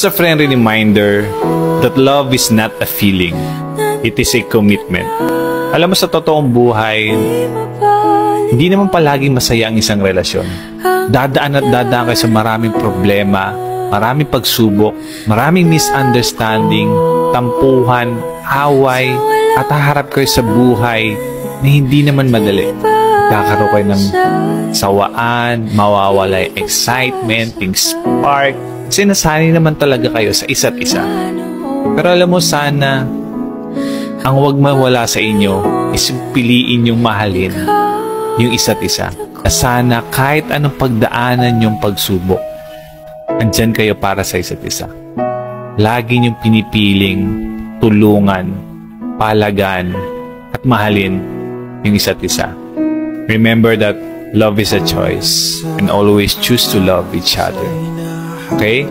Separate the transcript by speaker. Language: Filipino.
Speaker 1: It's a friendly reminder that love is not a feeling. It is a commitment. Alam mo, sa totoong buhay, hindi naman palaging masaya ang isang relasyon. Dadaan at dadaan kayo sa maraming problema, maraming pagsubok, maraming misunderstanding, tampuhan, away, at haharap kayo sa buhay na hindi naman madali. Kakaroon kayo ng sawaan, mawawala yung excitement, yung spark. Kasi nasanay naman talaga kayo sa isa't isa. Pero alam mo, sana ang huwag mawala sa inyo is piliin yung mahalin yung isa't isa. Na sana kahit anong pagdaanan yung pagsubok, andyan kayo para sa isa't isa. Lagi niyong pinipiling tulungan, palagan, at mahalin yung isa't isa. Remember that love is a choice and always choose to love each other. Okay?